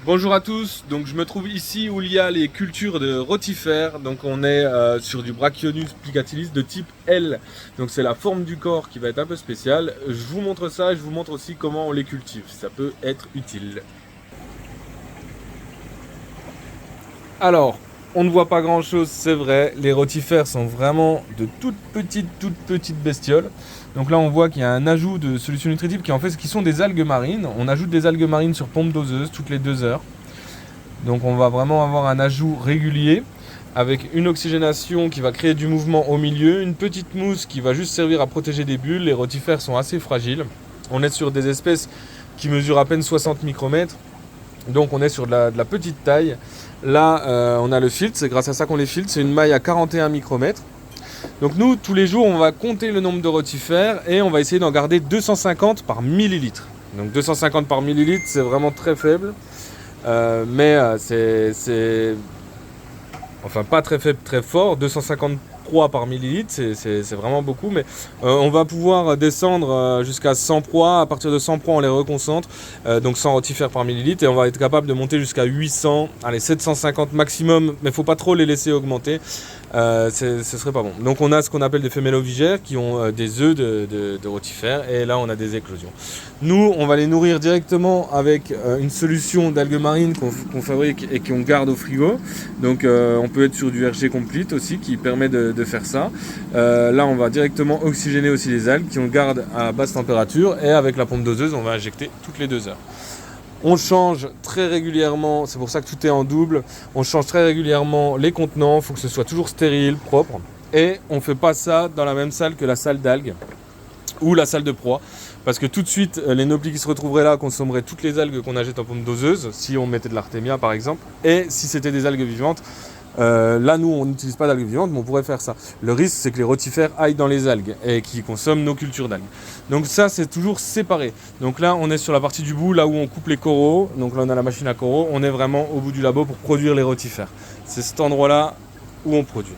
Bonjour à tous, donc je me trouve ici où il y a les cultures de rotifères. Donc on est sur du Brachionus plicatillis de type L. Donc c'est la forme du corps qui va être un peu spéciale. Je vous montre ça et je vous montre aussi comment on les cultive, ça peut être utile. Alors, on ne voit pas grand chose, c'est vrai, les rotifères sont vraiment de toutes petites bestioles. Donc là on voit qu'il y a un ajout de solutions nutritives qui sont des algues marines. On ajoute des algues marines sur pompe doseuse toutes les 2 heures. Donc on va vraiment avoir un ajout régulier avec une oxygénation qui va créer du mouvement au milieu, une petite mousse qui va juste servir à protéger des bulles. Les rotifères sont assez fragiles. On est sur des espèces qui mesurent à peine 60 micromètres. Donc on est sur de la petite taille. Là on a le filtre, c'est grâce à ça qu'on les filtre. C'est une maille à 41 micromètres. Donc nous, tous les jours, on va compter le nombre de rotifères et on va essayer d'en garder 250 par millilitre. Donc 250 par millilitre, c'est vraiment très faible. C'est enfin pas très faible, très fort. 253 par millilitre, c'est vraiment beaucoup. Mais on va pouvoir descendre jusqu'à 100 proies. À partir de 100 proies, on les reconcentre. Donc 100 rotifères par millilitre. Et on va être capable de monter jusqu'à 800, allez 750 maximum. Mais il ne faut pas trop les laisser augmenter. Ce serait pas bon. Donc on a ce qu'on appelle des femelles ovigères qui ont des œufs de rotifères. Et là, on a des éclosions. Nous, on va les nourrir directement avec une solution d'algues marines qu'on fabrique et qu'on garde au frigo. Donc on peut être sur du RG Complete aussi qui permet de faire ça. Là, on va directement oxygéner aussi les algues qui on garde à basse température et avec la pompe doseuse, on va injecter toutes les 2 heures. On change très régulièrement, c'est pour ça que tout est en double. On change très régulièrement les contenants, il faut que ce soit toujours stérile, propre. Et on ne fait pas ça dans la même salle que la salle d'algues ou la salle de proie. Parce que tout de suite, les noplis qui se retrouveraient là consommeraient toutes les algues qu'on achète en pompe doseuse, si on mettait de l'artémia par exemple. Et si c'était des algues vivantes, là nous on n'utilise pas d'algues vivantes, mais on pourrait faire ça. Le risque c'est que les rotifères aillent dans les algues et qu'ils consomment nos cultures d'algues. Donc ça c'est toujours séparé. Donc là on est sur la partie du bout, là où on coupe les coraux. Donc là on a la machine à coraux, on est vraiment au bout du labo pour produire les rotifères. C'est cet endroit là où on produit.